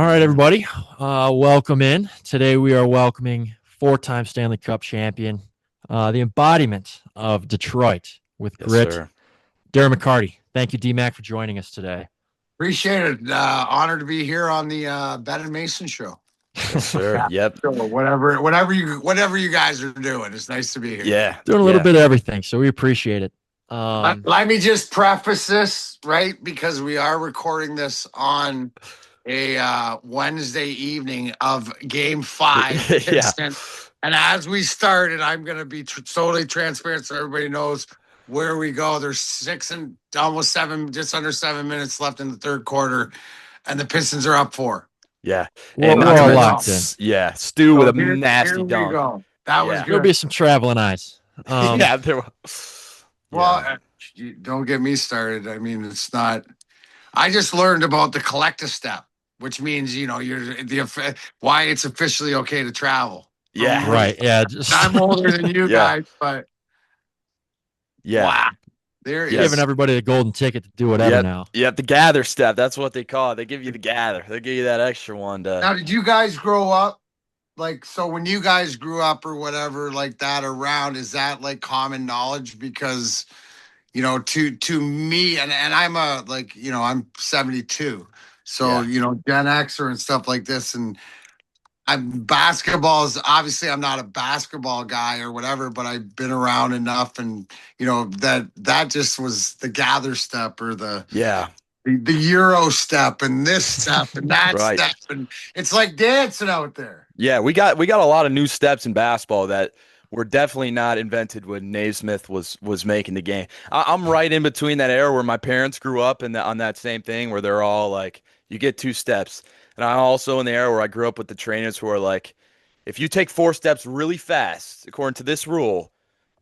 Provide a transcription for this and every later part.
All right, everybody. Welcome in. Today we are welcoming four-time Stanley Cup champion, the embodiment of Detroit with Yes, grit, sir. Darren McCarty. Thank you, DMAC, for joining us today. Appreciate it. Honored to be here on the Ben and Mason show. Yes, sir. Yep. So whatever you guys are doing, it's nice to be here. Yeah. Doing a little bit of everything, so we appreciate it. Let me just preface this, right? Because we are recording this on a Wednesday evening of Game 5. Yeah. And as we started, I'm going to be totally transparent so everybody knows where we go. There's 6 and almost 7, just under 7 minutes left in the third quarter, and the Pistons are up 4. Yeah. We're And all locked in. Yeah. Stu with a here nasty we dunk. go. That was Yeah. good. There'll be some traveling eyes. Yeah. There was. Well, don't get me started. I mean, it's not. I just learned about the collective step, which means why it's officially okay to travel. Yeah. Right. Yeah. I'm older than you guys, but Yeah. wow, there is. Giving everybody a golden ticket to do whatever now. Yep. The gather step. That's what they call it. They give you the gather. They give you that extra one. Now, did you guys grow up so when you guys grew up or whatever like that around? Is that like common knowledge? Because to me, and I'm I'm 72, so Gen Xer and stuff like this, and basketball is obviously I'm not a basketball guy or whatever, but I've been around enough, and that just was the gather step or the Euro step and this step and that step, and it's like dancing out there. Yeah, we got a lot of new steps in basketball that were definitely not invented when Naismith was making the game. I'm right in between that era where my parents grew up on that same thing where they're all like, you get 2 steps. And I'm also in the era where I grew up with the trainers who are like, if you take 4 steps really fast, according to this rule,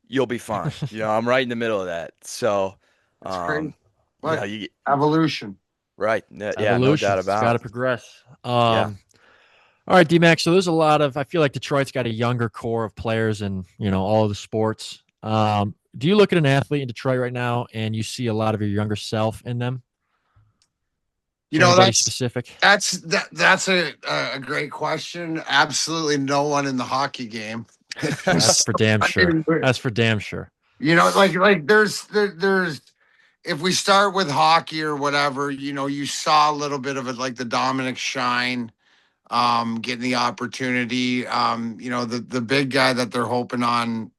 you'll be fine. I'm right in the middle of that. So, great. Evolution. Right. Yeah, Evolution. no doubt about it. It's got to progress. All right, DMAC. So there's a lot of. I feel like Detroit's got a younger core of players in all of the sports. Do you look at an athlete in Detroit right now and you see a lot of your younger self in them? That's specific. That's a great question. Absolutely no one in the hockey game. That's for damn sure. That's for damn sure. Like there's if we start with hockey or whatever, you saw a little bit of it, like the Dominic Shine, getting the opportunity. The big guy that they're hoping on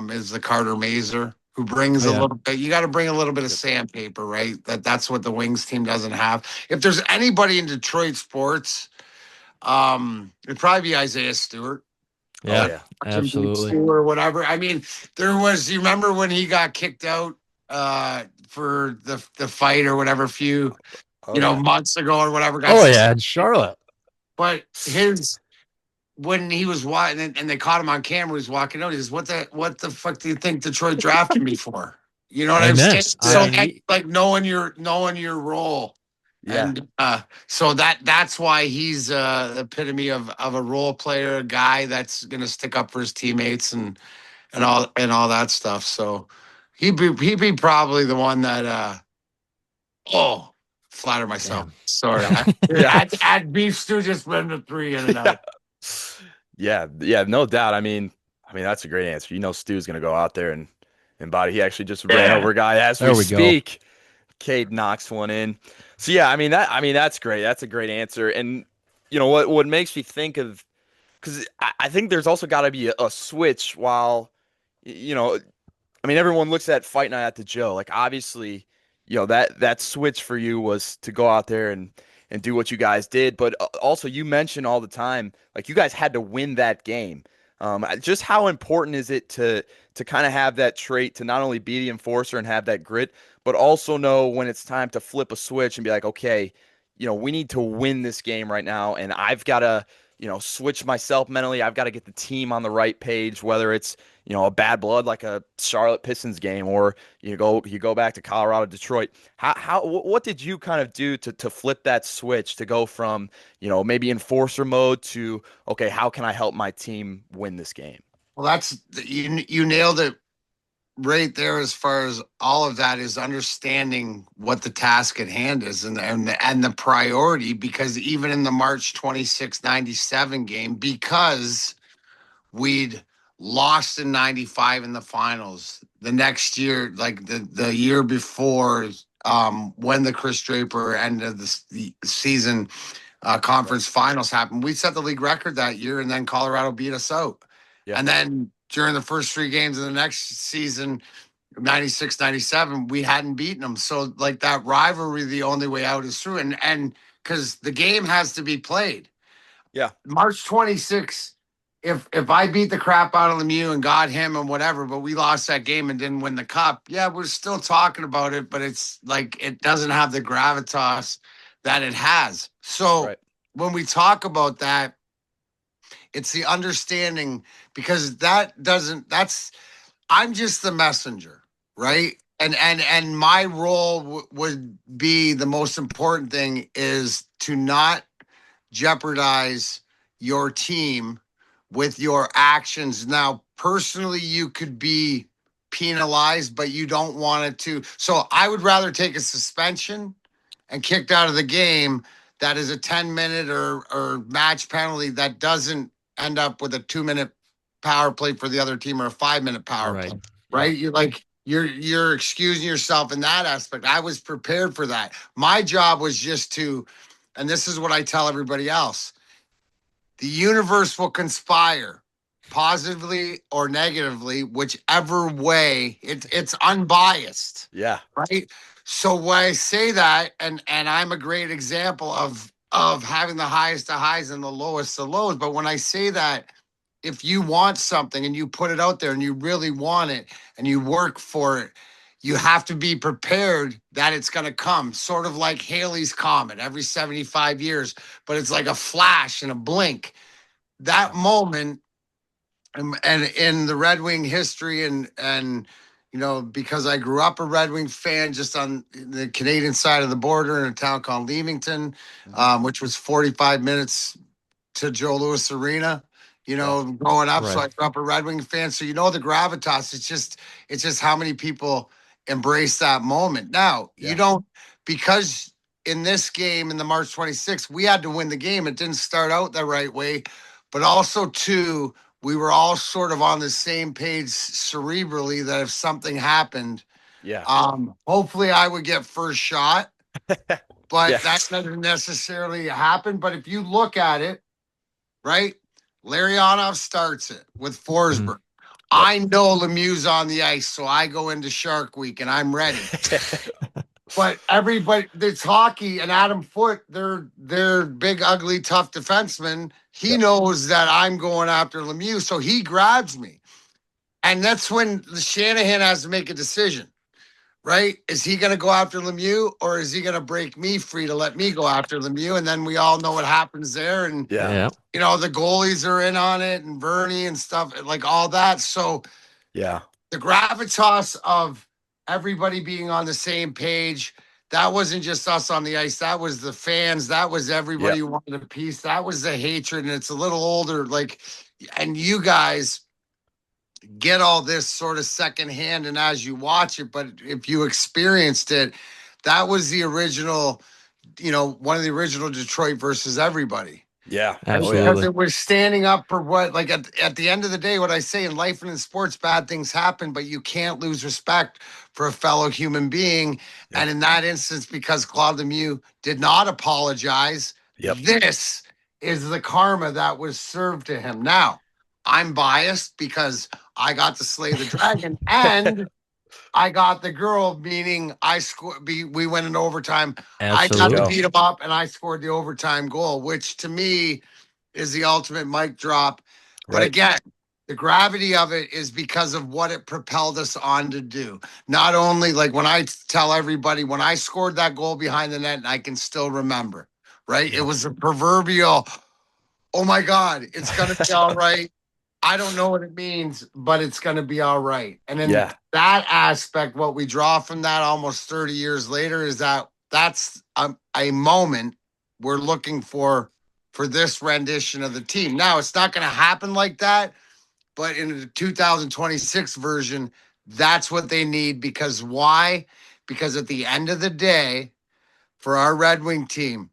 is the Carter Mazer, who brings a little bit. You got to bring a little bit of sandpaper, right? That's what the Wings team doesn't have. If there's anybody in Detroit sports, it'd probably be Isaiah Stewart. Yeah, absolutely. Or whatever. I mean, you remember when he got kicked out for the fight or whatever, months ago or whatever. In Charlotte. But when he was walking and they caught him on camera, he was walking out. He says, "What the fuck do you think Detroit drafted me for?" You know what I'm saying? So like knowing your role. Yeah. And so that's why he's the epitome of a role player, a guy that's gonna stick up for his teammates and all that stuff. So he'd be probably the one that flatter myself. Damn. Sorry. I'd beef stew just win the 3 in and out. Yeah, no doubt. I mean that's a great answer. Stu's gonna go out there and embody. He actually just ran over a guy as we speak. Cade knocks one in. So yeah, that's great. That's a great answer. And what makes me think of, because I think there's also got to be a switch while everyone looks at Fight Night at the Joe. Like obviously, that switch for you was to go out there and do what you guys did. But also you mention all the time, like you guys had to win that game. Just how important is it to kind of have that trait to not only be the enforcer and have that grit, but also know when it's time to flip a switch and be like, okay, we need to win this game right now. And I've got to, switch myself mentally. I've got to get the team on the right page, whether it's, a bad blood like a Charlotte Pistons game, or you go back to Colorado, Detroit. What did you kind of do to flip that switch to go from, maybe enforcer mode to, okay, how can I help my team win this game? Well, you nailed it right there, as far as all of that, is understanding what the task at hand is and the priority, because even in the March 26, 97 game, because we'd lost in 95 in the finals the next year, like the year before, when the Chris Draper end of the season conference finals happened, we set the league record that year, and then Colorado beat us out. Yeah. And then during the first 3 games of the next season, 96, 97, we hadn't beaten them. So like that rivalry, the only way out is through. And because the game has to be played. Yeah. March 26th, if I beat the crap out of Lemieux and got him and whatever, but we lost that game and didn't win the cup, yeah, we're still talking about it, but it's like it doesn't have the gravitas that it has. So when we talk about that, it's the understanding, because I'm just the messenger, right? And my role would be, the most important thing is to not jeopardize your team with your actions. Now, personally, you could be penalized, but you don't want it to. So I would rather take a suspension and kicked out of the game that is a 10-minute or match penalty that doesn't end up with a 2-minute power play for the other team, or a 5-minute power play. Right? You're excusing yourself in that aspect. I was prepared for that. My job was just to, and this is what I tell everybody else, the universe will conspire positively or negatively, whichever way. It's unbiased. Yeah. Right. So when I say that, and I'm a great example of having the highest of highs and the lowest of lows. But when I say that, if you want something and you put it out there and you really want it and you work for it, you have to be prepared that it's going to come. Sort of like Halley's Comet every 75 years, but it's like a flash and a blink. That moment, and in the Red Wing history, and because I grew up a Red Wing fan, just on the Canadian side of the border in a town called Leamington, which was 45 minutes to Joe Louis Arena, growing up. So I grew up a Red Wing fan. So the gravitas. It's just how many people embrace that moment. Now, you don't, because in this game, in the March 26th, we had to win the game. It didn't start out the right way, but also too, we were all sort of on the same page cerebrally that if something happened, hopefully I would get first shot, but that doesn't necessarily happen. But if you look at it, right, Larionov starts it with Forsberg. I know Lemieux's on the ice, so I go into Shark Week and I'm ready. But everybody, it's hockey, and Adam Foote, they're big, ugly, tough defensemen. He knows that I'm going after Lemieux, so he grabs me. And that's when Shanahan has to make a decision, right? Is he going to go after Lemieux, or is he going to break me free to let me go after Lemieux? And then we all know what happens there. And, the goalies are in on it, and Bernie and stuff, like all that. So, the gravitas of everybody being on the same page, that wasn't just us on the ice. That was the fans. That was everybody who wanted a piece. That was the hatred. And it's a little older, and you guys get all this sort of secondhand and as you watch it. But if you experienced it, that was the original, one of the original Detroit versus everybody. Yeah, absolutely. Because it was standing up for what, at the end of the day, what I say in life and in sports, bad things happen, but you can't lose respect for a fellow human being. Yeah. And in that instance, because Claude Lemieux did not apologize, this is the karma that was served to him. Now, I'm biased because I got to slay the dragon and I got the girl, meaning I scored. We went in overtime. Absolutely. I got to beat him up, and I scored the overtime goal, which to me is the ultimate mic drop. But again, the gravity of it is because of what it propelled us on to do. Not only, like, when I tell everybody, when I scored that goal behind the net, and I can still remember, right? It was a proverbial, oh my God, it's going to be all right. I don't know what it means, but it's going to be all right. And in that aspect, what we draw from that almost 30 years later is that's a moment we're looking for this rendition of the team. Now, it's not going to happen like that, but in the 2026 version, That's what they need. Because why? Because at the end of the day, for our Red Wing team,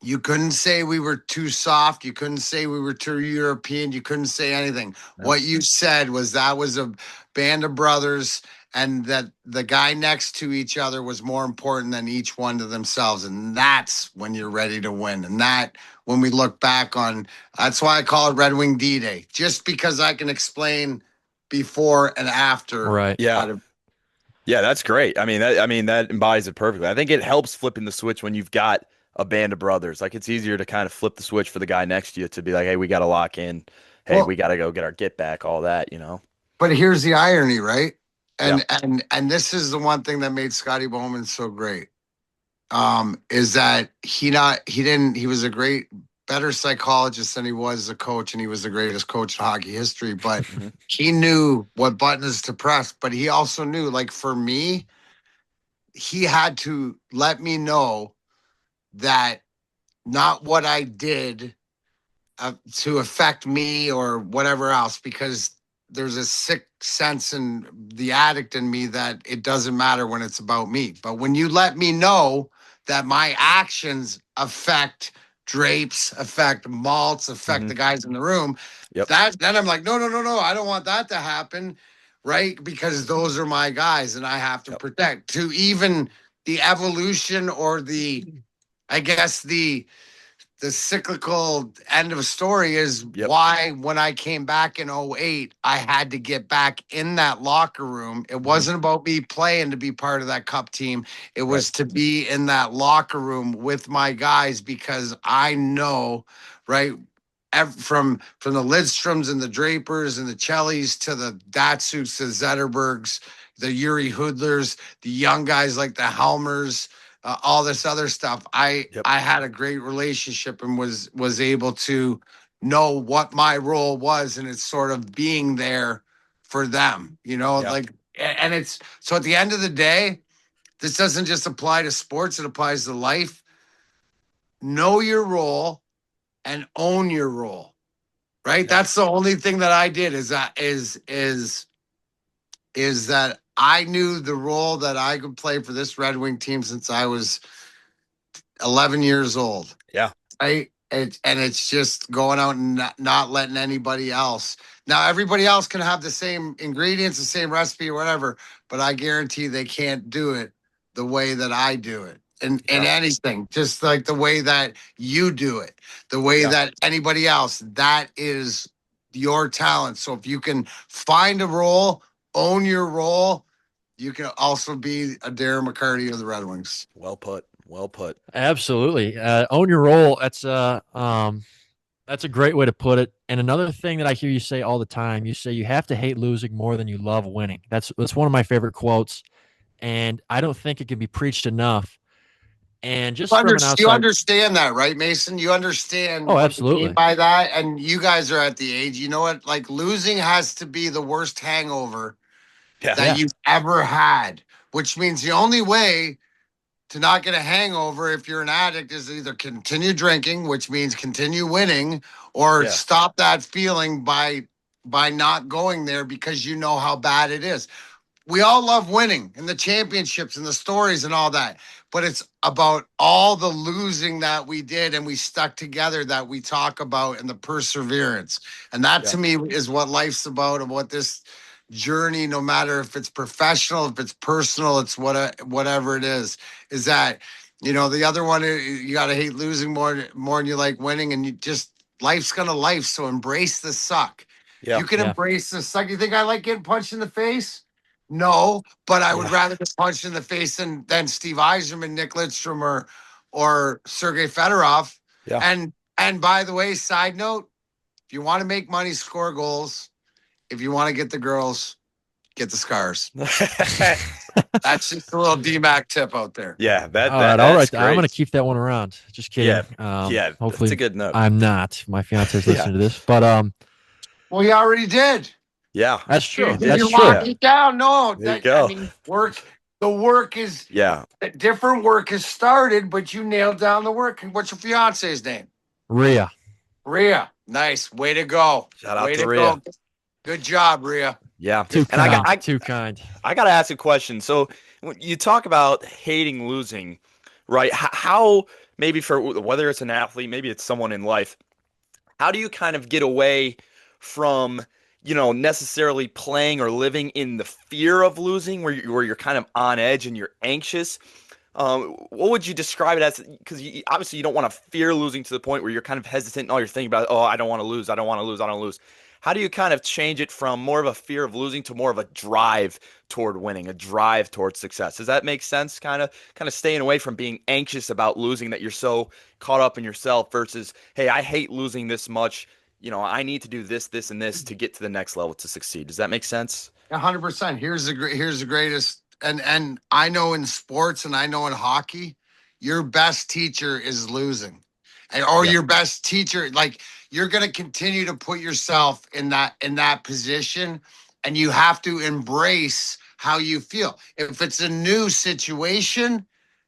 you couldn't say we were too soft. You couldn't say we were too European. You couldn't say anything. No. What you said was that was a band of brothers, and that the guy next to each other was more important than each one to themselves. And that's when you're ready to win. And that, when we look back on, that's why I call it Red Wing D-Day, just because I can explain before and after. Right. Yeah. Yeah, that's great. I mean, that embodies it perfectly. I think it helps flipping the switch when you've got a band of brothers. Like, it's easier to kind of flip the switch for the guy next to you to be like, hey, we got to lock in. Hey, we got to go get our get back, all that, But here's the irony, right? Yeah. And this is the one thing that made Scotty Bowman so great. Is that he was a better psychologist than he was a coach, and he was the greatest coach in hockey history, but he knew what buttons to press. But he also knew, like, for me, he had to let me know that not what I did to affect me or whatever else, because there's a sick sense in the addict in me that it doesn't matter when it's about me. But when you let me know that my actions affect drapes, affect malts, affect the guys in the room, then I'm like, no, I don't want that to happen, right? Because those are my guys, and I have to protect. To even the evolution, or I guess the cyclical end of a story is why, when I came back in 08, I had to get back in that locker room. It wasn't about me playing to be part of that cup team. It was to be in that locker room with my guys, because I know, right, from the Lidstroms and the Drapers and the Chellies to the Datsuks, the Zetterbergs, the Yuri Hoodlers, the young guys like the Helmers, all this other stuff. I had a great relationship and was able to know what my role was, and it's sort of being there for them, like, and it's, so at the end of the day, this doesn't just apply to sports, it applies to life. Know your role and own your role, right? That's the only thing that I did, is that I knew the role that I could play for this Red Wing team since I was 11 years old. Yeah. Right. And it's just going out and not letting anybody else. Now, everybody else can have the same ingredients, the same recipe or whatever, but I guarantee they can't do it the way that I do it. And anything, just like the way that you do it, the way that anybody else, that is your talent. So if you can find a role, own your role, you can also be a Darren McCarty of the Red Wings. Well put. Well put. Absolutely. Own your role. That's a great way to put it. And another thing that I hear you say all the time, you say you have to hate losing more than you love winning. That's one of my favorite quotes, and I don't think it can be preached enough. And just from an outside, you understand that, right, Mason? You understand what absolutely. I mean by that, and you guys are at the age, you know what? Like, losing has to be the worst hangover that you've ever had, which means the only way to not get a hangover if you're an addict is either continue drinking, which means continue winning, or stop that feeling by not going there, because you know how bad it is. We all love winning and the championships and the stories and all that, but it's about all the losing that we did and we stuck together that we talk about, and the perseverance. And that to me is what life's about, and what this journey, no matter if it's professional, if it's personal, it's whatever it is that, the other one, you got to hate losing more than you like winning, and you just, life's gonna life. So embrace the suck. You can embrace the suck. You think I like getting punched in the face? No, but I would rather get punched in the face than Steve Yzerman, Nick Lidstrom, or Sergei Fedorov. And by the way, side note, if you want to make money, score goals. If you want to get the girls, get the scars. That's just a little DMAC tip out there. Yeah, all right. Great. I'm going to keep that one around. Just kidding. Hopefully, that's a good note. I'm not. My fiance's listening to this, but well, you already did. Yeah, that's true. You're locking it down. No, there you go. I mean, the work is different. Work has started, but you nailed down the work. What's your fiance's name? Rhea. Nice. Way to go. Shout out to Rhea. Good job, Rhea. Yeah. Too And I got kind. Too kind. I got to ask a question. So when you talk about hating losing, right? How maybe for whether it's an athlete, maybe it's someone in life, how do you kind of get away from, necessarily playing or living in the fear of losing where you're kind of on edge and you're anxious? What would you describe it as? Because obviously you don't want to fear losing to the point where you're kind of hesitant and all you're thinking about, oh, I don't want to lose. I don't want to lose. I don't lose. How do you kind of change it from more of a fear of losing to more of a drive toward winning, a drive toward success? Does that make sense? Kind of staying away from being anxious about losing that you're so caught up in yourself versus, hey, I hate losing this much. I need to do this, this, and this to get to the next level to succeed. Does that make sense? 100%. Here's the greatest, and I know in sports and I know in hockey, your best teacher is losing, or Yeah. your best teacher. Like, you're gonna continue to put yourself in that position, and you have to embrace how you feel. If it's a new situation,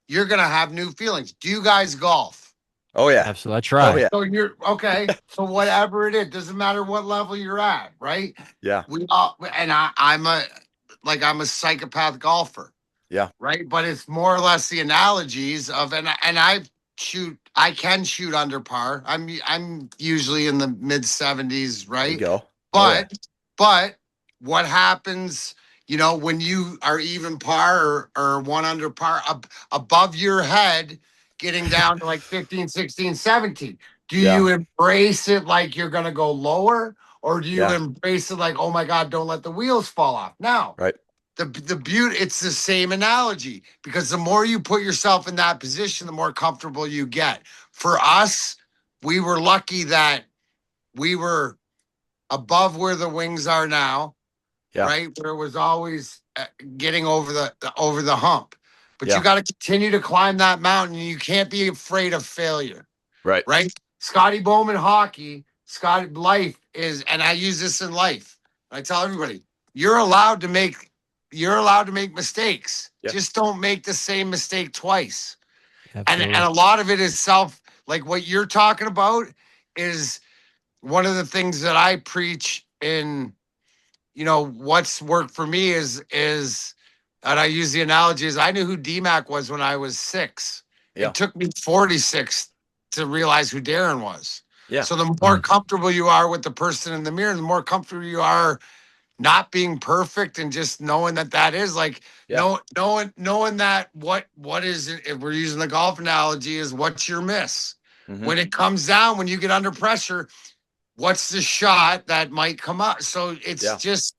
you're gonna have new feelings. Do you guys golf? Oh yeah. Absolutely. I Oh try. yeah. So you're okay. So whatever it is, doesn't matter what level you're at, right? Yeah. We all, and I'm a psychopath golfer, Yeah. right? But it's more or less the analogies of, I can shoot under par. I'm usually in the mid 70s, There you right? go. Oh yeah. But what happens, when you are even par or one under par above your head, getting down to like 15, 16, 17? Do Yeah. you embrace it like you're going to go lower? Or do you Yeah. embrace it like, oh my God, don't let the wheels fall off? Now, Right. the beauty, it's the same analogy, because the more you put yourself in that position, the more comfortable you get. For us, we were lucky that we were above where the wings are now, Yeah. right? Where it was always getting over the hump. But Yeah. you got to continue to climb that mountain. You can't be afraid of failure, Right. right? Scotty Bowman hockey, Scotty life is, and I use this in life. I tell everybody, you're allowed to make mistakes. Yeah. Just don't make the same mistake twice. Absolutely. And a lot of it is like what you're talking about is one of the things that I preach in, what's worked for me is, and I use the analogy is, I knew who DMAC was when I was 6. Yeah. It took me 46 to realize who Darren was. Yeah. So the more comfortable you are with the person in the mirror, the more comfortable you are not being perfect, and just knowing that is like, Yeah. knowing that what is it, if we're using the golf analogy, is what's your miss. Mhm. When it comes down, when you get under pressure, what's the shot that might come up? So it's Yeah. just,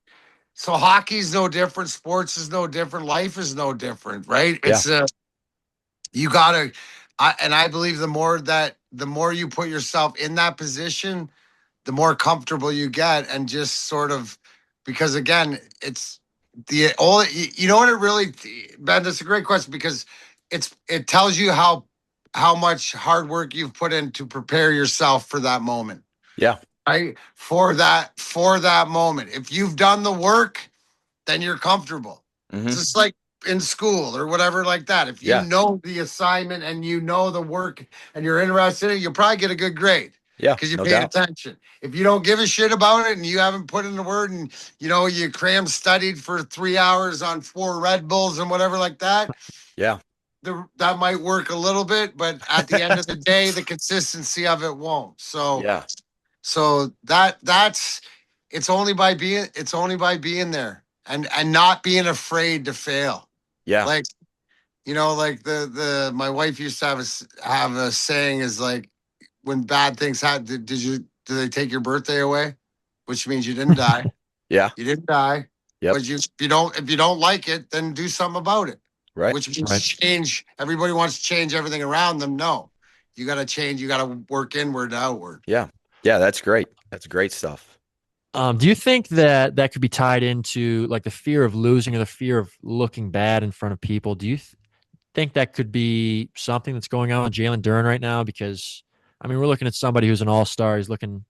so hockey's no different, sports is no different, life is no different, right? Yeah. It's you gotta, and I believe the more you put yourself in that position, the more comfortable you get, and just sort of, because again, it's you know what it really, Ben, that's a great question, because it tells you how much hard work you've put in to prepare yourself for that moment. Yeah. Right? For that moment. If you've done the work, then you're comfortable. Mhm. It's just like in school or whatever like that. If you Yeah. know the assignment and you know the work and you're interested in it, you'll probably get a good grade. Yeah. Because you No paid doubt. attention. If you don't give a shit about it and you haven't put in the word, and you studied for 3 hours on 4 Red Bulls and whatever like that, Yeah. that might work a little bit, but at the end of the day, the consistency of it won't. So Yeah. so that's it's only by being there, and not being afraid to fail. Yeah. Like, like the my wife used to have a saying, is like, when bad things happen, did they take your birthday away? Which means you didn't die. Yeah. You didn't die. Yep. But if you don't like it, then do something about it. Right. Which means Right. change. Everybody wants to change everything around them. No, you got to change. You got to work inward to outward. Yeah. Yeah. That's great. That's great stuff. Do you think that could be tied into like the fear of losing or the fear of looking bad in front of people? Do you think that could be something that's going on with Jalen Duren right now? Because I mean, we're looking at somebody who's an all-star. He's looking,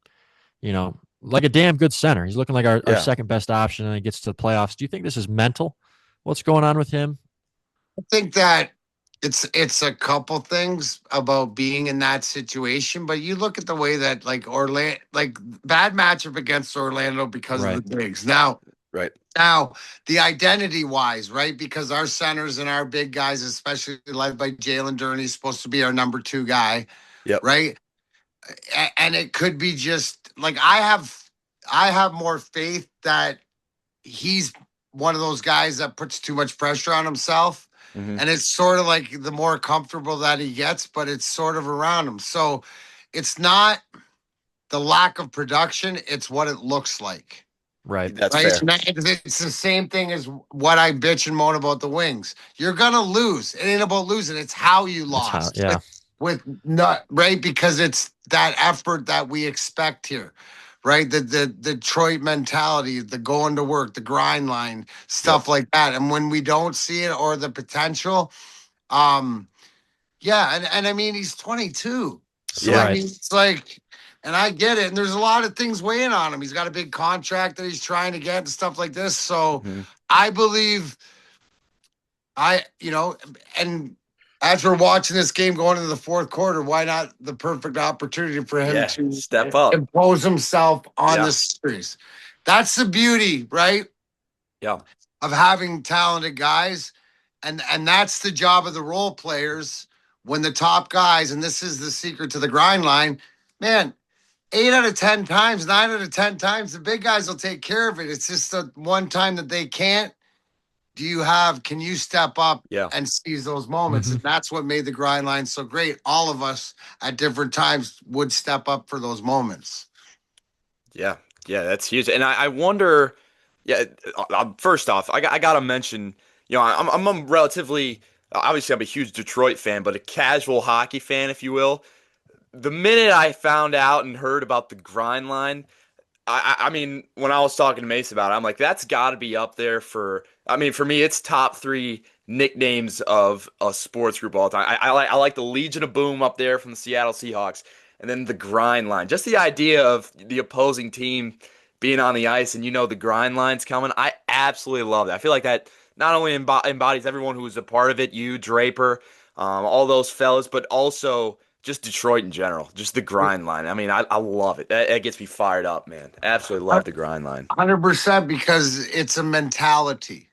like a damn good center. He's looking like our Yeah. second best option, and he gets to the playoffs. Do you think this is mental? What's going on with him? I think that it's a couple things about being in that situation, but you look at the way that, like, Orlando, like, bad matchup against Orlando because Right. of the bigs. Now, Right. Now, the identity wise, right? Because our centers and our big guys, especially led by Jalen Durney, is supposed to be our number 2 guy, Yep. right? And it could be just like I have more faith that he's one of those guys that puts too much pressure on himself. Mm-hmm. And it's sort of like the more comfortable that he gets, but it's sort of around him. So it's not the lack of production, it's what it looks like. Right. That's Right. fair. It's the same thing as what I bitch and moan about the Wings. You're gonna lose. It ain't about losing. It's how you That's how. lost. Yeah. With not right because it's that effort that we expect here. Right. The Detroit mentality, the going to work, the grind line, stuff like that. And when we don't see it or the potential, um, yeah, and I mean he's 22. So Yeah. I Right. mean it's like, and I get it. And there's a lot of things weighing on him. He's got a big contract that he's trying to get and stuff like this. So Mhm. I believe and as we're watching this game going into the fourth quarter, why not the perfect opportunity for him Yeah. to Step up. impose himself on Yeah. the series? That's the beauty, right? Yeah. Of having talented guys. And that's the job of the role players when the top guys, and this is the secret to the grind line, man, 8 out of 10 times, 9 out of 10 times, the big guys will take care of it. It's just the one time that they can't. Can you step up Yeah. and seize those moments? Mhm. And that's what made the grind line so great. All of us at different times would step up for those moments. Yeah. Yeah. That's huge. And I wonder, yeah, first off, I got to mention, I'm a relatively, obviously, I'm a huge Detroit fan, but a casual hockey fan, if you will. The minute I found out and heard about the grind line, I mean, when I was talking to Mace about it, I'm like, that's got to be up there for. I mean, for me, it's top 3 nicknames of a sports group all the time. I like the Legion of Boom up there from the Seattle Seahawks, and then the grind line. Just the idea of the opposing team being on the ice and the grind line's coming. I absolutely love that. I feel like that not only embodies everyone who was a part of it, you, Draper, all those fellas, but also just Detroit in general, just the grind line. I mean, I love it. That gets me fired up, man. Absolutely love the grind line. 100% because it's a mentality.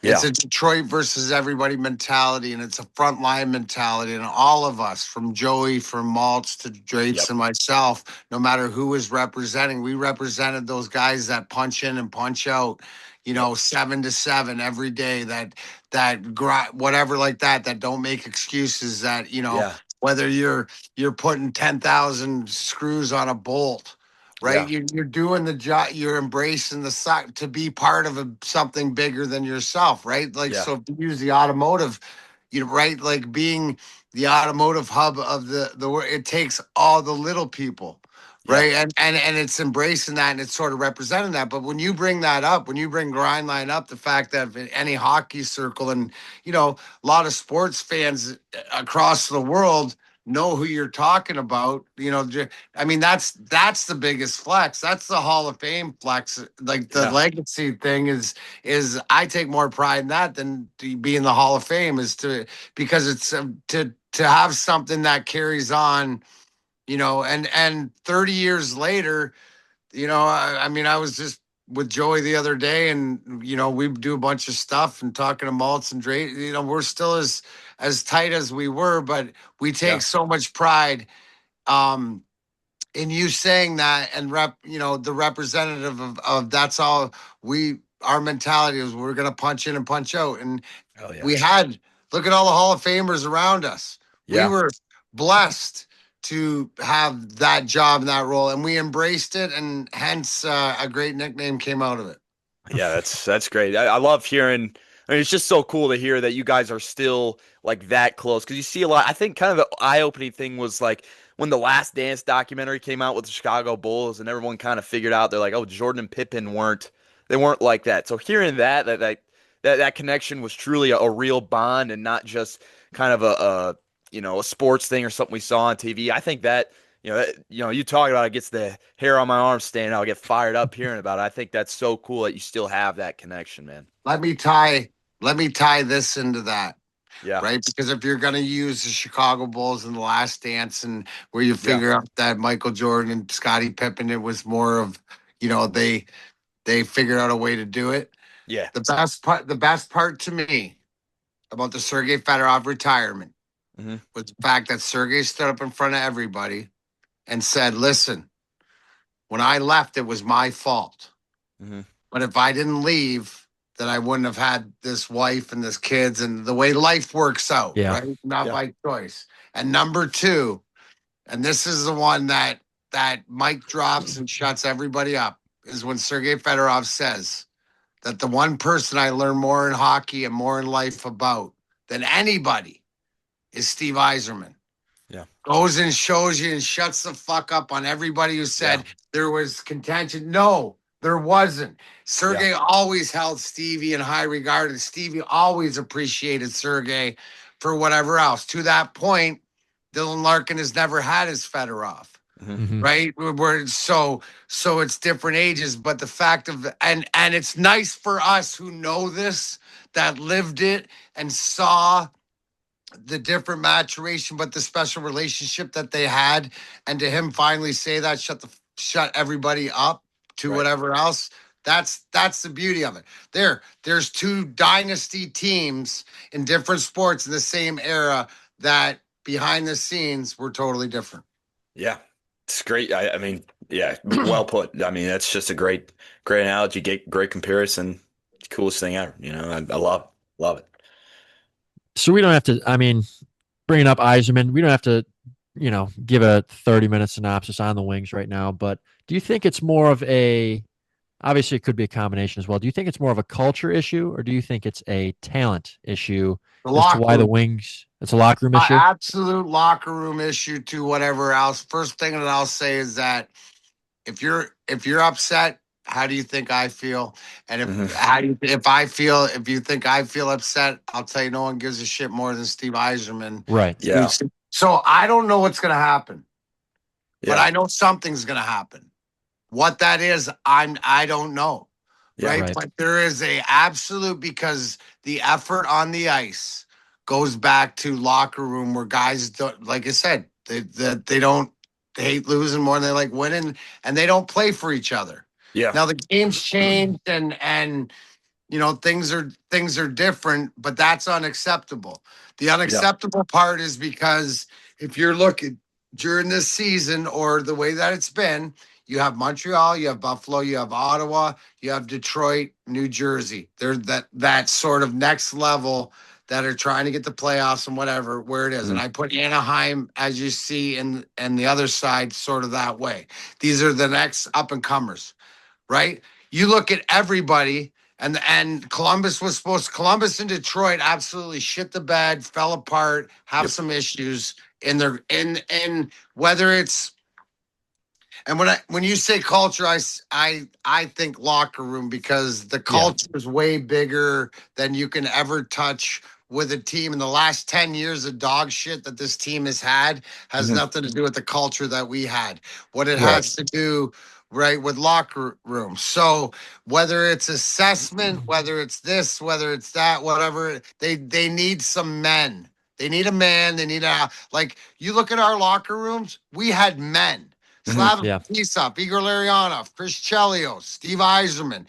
It's Yeah. a Detroit versus everybody mentality, and it's a frontline mentality. And all of us, from Joey, from Maltz to Drapes Yep. and myself, no matter who is representing, we represented those guys that punch in and punch out, Yep. 7 to 7 every day. Whatever like that. That don't make excuses. That Yeah. whether you're putting 10,000 screws on a bolt. Right, Yeah. you're doing the job. You're embracing the suck to be part of something bigger than yourself, right? Like, Yeah. so if you use the automotive, right, like being the automotive hub of the world, it takes all the little people, Yeah. right? And it's embracing that and it's sort of representing that. But when you bring that up, when you bring grind line up, the fact that in any hockey circle and a lot of sports fans across the world know who you're talking about. I mean, that's the biggest flex. That's the Hall of Fame flex. Like the Yeah. legacy thing is I take more pride in that than to be in the Hall of Fame because it's to have something that carries on, and 30 years later, I mean, I was just with Joey the other day, and we do a bunch of stuff and talking to Maltz and Dre. We're still as tight as we were, but we take Yeah. so much pride um, in you saying that and the representative of that's all our mentality is. We're gonna punch in and punch out, and Oh yeah. we had look at all the Hall of Famers around us. We Yeah. were blessed to have that job and that role, and we embraced it, and hence a great nickname came out of it. Yeah. That's great. I love hearing. I mean, it's just so cool to hear that you guys are still like that close because you see a lot. I think kind of the eye-opening thing was like when the Last Dance documentary came out with the Chicago Bulls, and everyone kind of figured out they're like, oh, Jordan and Pippen weren't like that. So hearing that connection was truly a real bond and not just kind of a sports thing or something we saw on TV. I think that you talk about it gets the hair on my arm standing out. I get fired up hearing about it. I think that's so cool that you still have that connection, man. Let me tie this into that. Yeah. Right? Because if you're going to use the Chicago Bulls in the Last Dance and where you Yeah. figure out that Michael Jordan and Scottie Pippen, it was more of, they They figured out a way to do it. Yeah. The best part to me about the Sergei Fedorov retirement was the fact that Sergei stood up in front of everybody and said, listen, when I left, it was my fault. But if I didn't leave, then I wouldn't have had this wife and this kids and the way life works out, right? Not by choice. And number two, and this is the one that Mike drops and shuts everybody up, is when Sergei Fedorov says that the one person I learned more in hockey and more in life about than anybody is Steve Yzerman. Yeah. Goes and shows you and shuts the fuck up on everybody who said there was contention. No, there wasn't. Sergei always held Stevie in high regard, and Stevie always appreciated Sergei for whatever else. To that point, Dylan Larkin has never had his Fedorov. Right? So it's different ages, but the fact of and it's nice for us who know this, that lived it and saw the different maturation, but the special relationship that they had, and to him finally say that shut everybody up to whatever else. That's the beauty of it. There's two dynasty teams in different sports in the same era that behind the scenes were totally different. Yeah, it's great. I mean, yeah, well put. I mean, that's just a great analogy, great comparison. Coolest thing ever. You know, I love it. So we don't have to, I mean, bringing up Yzerman, we don't have to, give a 30-minute synopsis on the Wings right now, but do you think it's more of obviously it could be a combination as well. Do you think it's more of a culture issue, or do you think it's a talent issue as to why the Wings, it's a locker room issue? Absolute locker room issue to whatever else. First thing that I'll say is that if you're upset, how do you think I feel? And if you think I feel upset, I'll tell you no one gives a shit more than Steve Yzerman. Right. Yeah. So I don't know what's going to happen, but I know something's going to happen. What that is, I don't know. Right? But there is a absolute, because the effort on the ice goes back to locker room where guys don't, like I said, they hate losing more than they like winning, and they don't play for each other. Yeah. Now the game's changed and things are different, but that's unacceptable. The unacceptable part is because if you're looking during this season or the way that it's been, you have Montreal, you have Buffalo, you have Ottawa, you have Detroit, New Jersey. They're that sort of next level that are trying to get the playoffs and whatever, where it is. And I put Anaheim, as you see, and the other side sort of that way. These are the next up-and-comers, right? You look at everybody, and Columbus and Detroit absolutely shit the bed, fell apart, have some issues in their in whether it's. And when you say culture, I think locker room, because the culture is way bigger than you can ever touch with a team. In the last 10 years of dog shit that this team has had has nothing to do with the culture that we had. What it has to do, with locker room. So whether it's assessment, whether it's this, whether it's that, whatever, they need some men. They need a man. They need you look at our locker rooms, we had men. Slavin Pisop, Igor Larionov, Chris Chelios, Steve Yzerman.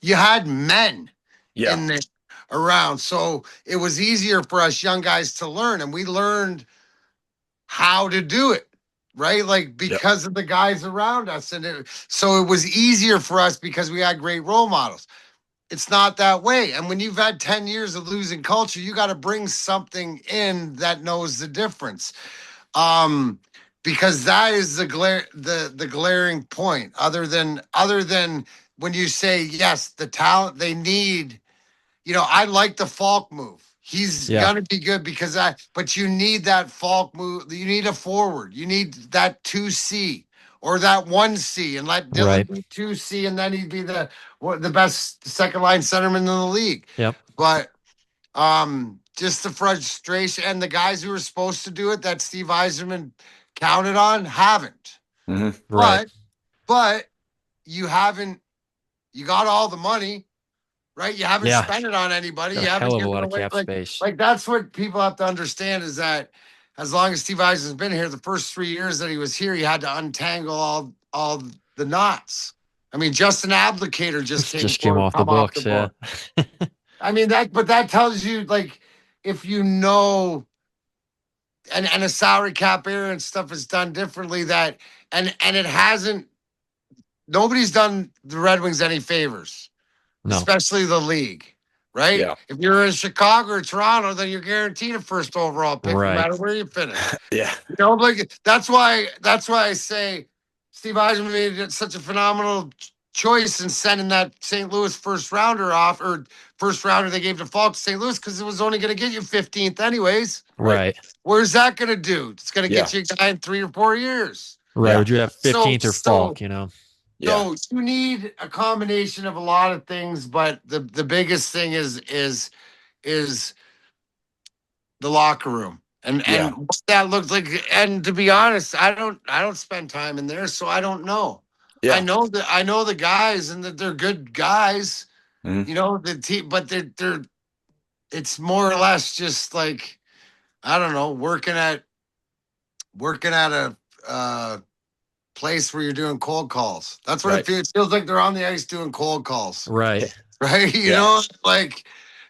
You had men in this around. So it was easier for us young guys to learn, and we learned how to do it, right? Because of the guys around us. And so it was easier for us because we had great role models. It's not that way. And when you've had 10 years of losing culture, you got to bring something in that knows the difference. Because that is the glaring point. Other than when you say yes, the talent they need. I like the Falk move. He's gonna be good but you need that Falk move. You need a forward. You need that 2C or that 1C, and let Dylan be 2C, and then he'd be the best second line centerman in the league. Yep. But just the frustration, and the guys who were supposed to do it that Steve Yzerman counted on haven't. But you haven't. You got all the money, right? You haven't spent it on anybody. You haven't given a lot away of cap space. That's what people have to understand, is that as long as Steve Yzerman's been here, the first 3 years that he was here, he had to untangle all the knots, I mean, Justin Abdicator just came off the books. Yeah. I mean but that tells you, like, if you know, and a salary cap era and stuff is done differently, that and it hasn't. Nobody's done the Red Wings any favors, No. especially the league. Right? Yeah. If you're in Chicago or Toronto, then you're guaranteed a first overall pick, Right. no matter where you finish. Yeah. You know, like that's why I say Steve Eisman made such a phenomenal choice in sending that St. Louis first rounder they gave to Falk to St. Louis, because it was only going to get you 15th anyways. Right. Where's that going to do? It's going to Yeah. get you a guy in 3 or 4 years. Right. Yeah. Would you have 15th or So- Falk, you know? Yeah. So you need a combination of a lot of things, but the biggest thing is the locker room and Yeah. what that looks like. And to be honest, I don't spend time in there, so I don't know. Yeah. I know the guys, and that they're good guys. Mhm. You know, the team, but they're it's more or less just like, I don't know, working at a place where you're doing cold calls. That's what Right. it feels. It feels like they're on the ice doing cold calls. Right. Right? You Yeah. know, like,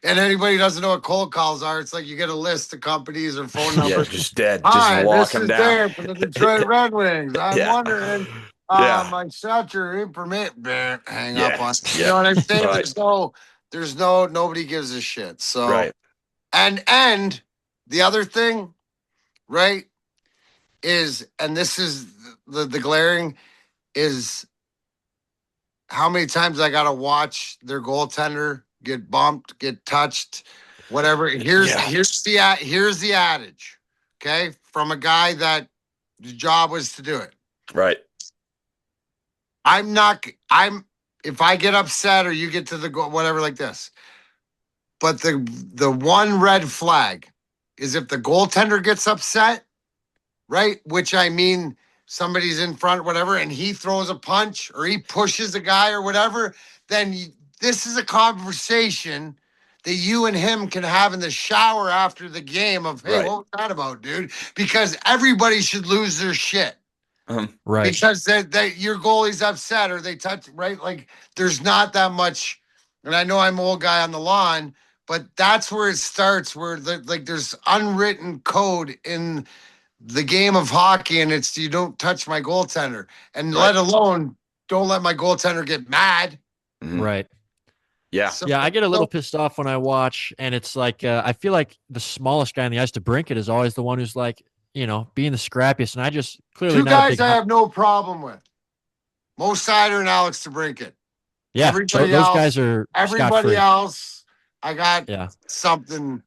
and anybody who doesn't know what cold calls are, it's like you get a list of companies or phone Yeah. numbers. Just dead. Hi, Just walk this them is down. Darren from the Detroit Red Wings. I'm Yeah. wondering, Yeah. my shot your information. Hang Yeah. up on. You Yeah. know what I'm saying? Right. There's nobody gives a shit. So, Right. and the other thing, right, is, and this is the glaring, is how many times I got to watch their goaltender get bumped, get touched, whatever. Here's the adage, okay, from a guy that the job was to do it. Right. If I get upset or you get to the goal, whatever, like this. But the one red flag is if the goaltender gets upset, right? Which, I mean, somebody's in front, whatever, and he throws a punch or he pushes a guy or whatever, then this is a conversation that you and him can have in the shower after the game of, hey, Right. what was that about, dude? Because everybody should lose their shit. Right. Because that your goalie's upset or they touch, right? Like, there's not that much, and I know I'm an old guy on the lawn, but that's where it starts, where there's unwritten code in the game of hockey, and it's, you don't touch my goaltender, and Right. let alone don't let my goaltender get mad. Mhm. Right. Yeah. So- Yeah, I get a little pissed off when I watch, and it's like I feel like the smallest guy on the ice, DeBrincat, is always the one who's like, you know, being the scrappiest, and I just clearly Two not a guys big I have no problem with: Mo Sider and Alex DeBrincat. yeah. everybody Those else- guys are Everybody scot-free. else, I got Yeah. something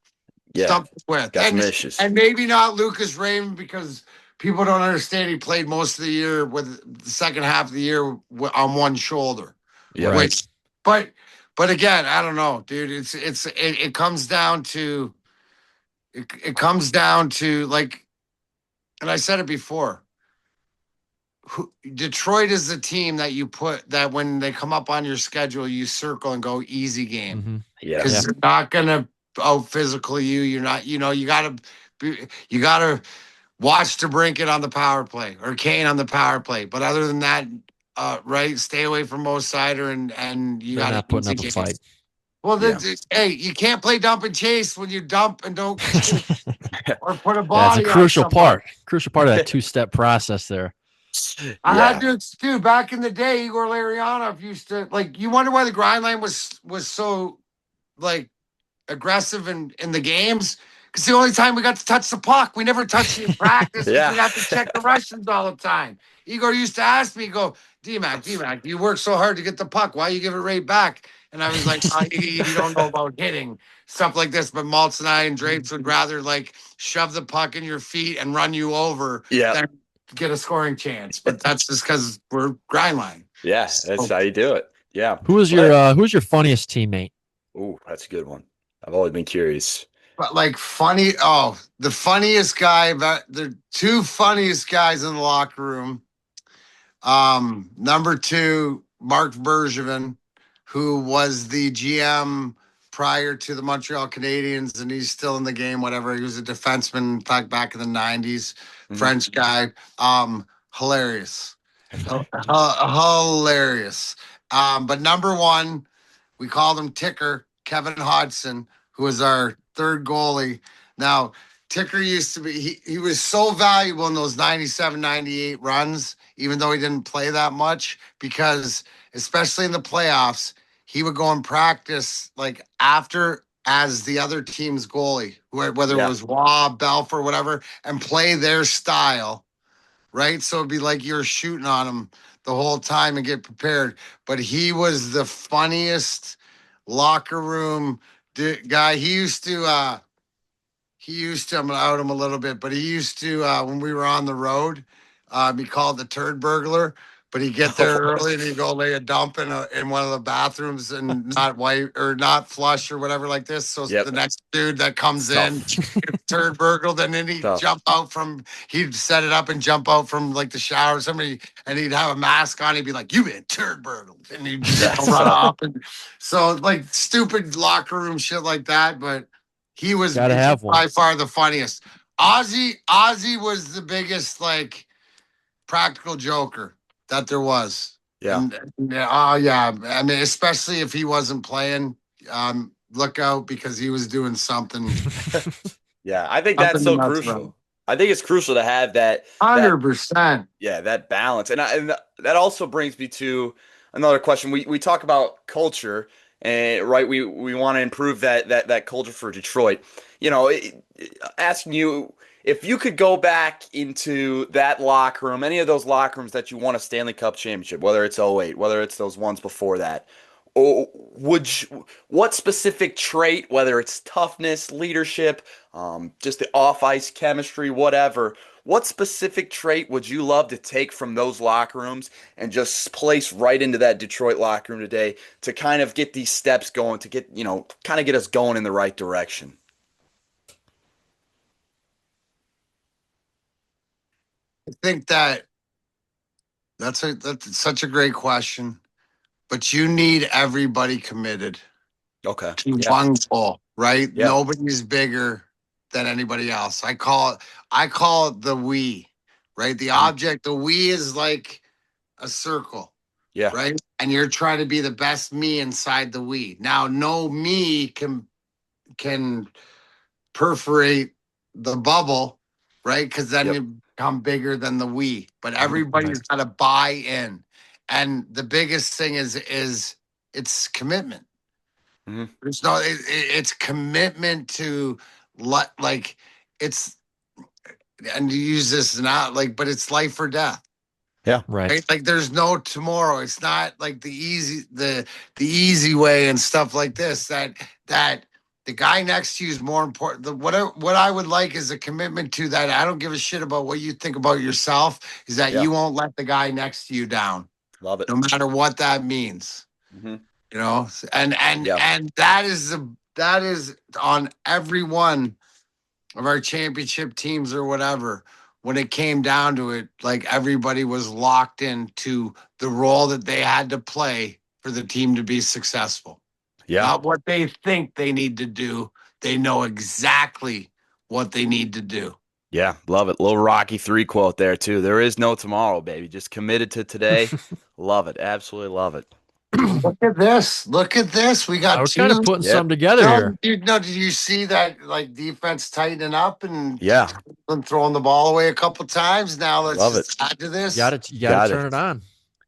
Yeah. with. Got some And, issues. and maybe not Lucas Raymond, because people don't understand he played most of the year with the second half of the year on one shoulder. Yeah. Right. Which, but again, I don't know, dude. It comes down to it comes down to, like, and I said it before. Detroit is the team that you put, that when they come up on your schedule, you circle and go easy game, Mhm. Yeah. because they're not gonna out physical you. You're not. You know, you gotta watch DeBrincat on the power play or Kane on the power play. But other than that, right, stay away from Mo Sider, and you They're got not putting up a fight. Well, Yeah. hey, you can't play dump and chase when you dump and don't or put a That's body a on crucial somebody. part of that two-step process there. I Yeah. had to, dude, back in the day, Igor Larionov used to, like, you wonder why the grind line was so, like, aggressive in the games, because the only time we got to touch the puck, we never touched it in practice. Yeah. We have to check the Russians all the time. Igor used to ask me, go, DMAC, you work so hard to get the puck. Why you give it right back? And I was like, oh, you don't know about hitting, stuff like this. But Maltz and I and Drapes would rather, like, shove the puck in your feet and run you over Yeah. than get a scoring chance. But that's just because we're grind line. Yeah. That's how you do it. Yeah. Who's your funniest teammate? Ooh, that's a good one. I've always been curious. But, like, funny, the funniest guy, the two funniest guys in the locker room. Number 2, Mark Bergevin, who was the GM prior to the Montreal Canadiens, and he's still in the game, whatever. He was a defenseman, in fact, back in the 90s, Mhm. French guy. Hilarious. Hilarious. But number one, we called him Ticker, Kevin Hodgson, who was our third goalie. Now, Ticker used to be, he was so valuable in those 97, 98 runs, even though he didn't play that much, because especially in the playoffs, he would go and practice like after as the other team's goalie, whether it was Waugh, Belfer, whatever, and play their style, right? So it'd be like you're shooting on him the whole time and get prepared. But he was the funniest locker room guy. I'm gonna out him a little bit, but he used to when we were on the road, be called the turd burglar. But he'd get there early and he'd go lay a dump in one of the bathrooms and not white or not flush or whatever like this. So the next dude that comes in, turd burgled, and then he'd he'd set it up and jump out from like the shower or somebody, and he'd have a mask on. He'd be like, "You've been turd burgled," and he'd run off. And so like stupid locker room shit like that. But he was by far the funniest. Ozzy was the biggest like practical joker that there was. Yeah. I mean, especially if he wasn't playing, look out because he was doing something. Yeah, I think that's so crucial. I think it's crucial to have that 100%. That balance. And that also brings me to another question. We talk about culture, and right, we want to improve that culture for Detroit. You know, asking you if you could go back into that locker room, any of those locker rooms that you won a Stanley Cup championship, whether it's '08, whether it's those ones before that, or what specific trait, whether it's toughness, leadership, just the off-ice chemistry, whatever, what specific trait would you love to take from those locker rooms and just place right into that Detroit locker room today to kind of get these steps going, to get, kind of get us going in the right direction? I think that's such a great question, but you need everybody committed. Okay. To one goal, right? Yeah. Nobody's bigger than anybody else. I call it the we, right? The object, the we is like a circle. Yeah. Right. And you're trying to be the best me inside the we. Now, no me can perforate the bubble, right? Because then you become bigger than the we. But everybody's got to buy in. And the biggest thing is it's commitment. Mm-hmm. There's no, it's commitment to like it's, and you use this not like, but it's life or death. Yeah, right. Like there's no tomorrow. It's not like the easy way and stuff like this. That the guy next to you is more important. What I would like is a commitment to that. I don't give a shit about what you think about yourself. Is that you won't let the guy next to you down. Love it. No matter what that means. Mm-hmm. And that is on every one of our championship teams or whatever. When it came down to it, like everybody was locked into the role that they had to play for the team to be successful. Yeah. Not what they think they need to do. They know exactly what they need to do. Yeah, love it. Little Rocky 3 quote there too. There is no tomorrow, baby. Just committed to today. Love it. Absolutely love it. Look at this. We got. I was kind of putting some together here. Did you see that like defense tightening up and throwing the ball away a couple times? Now let's add to this. You got to turn it on.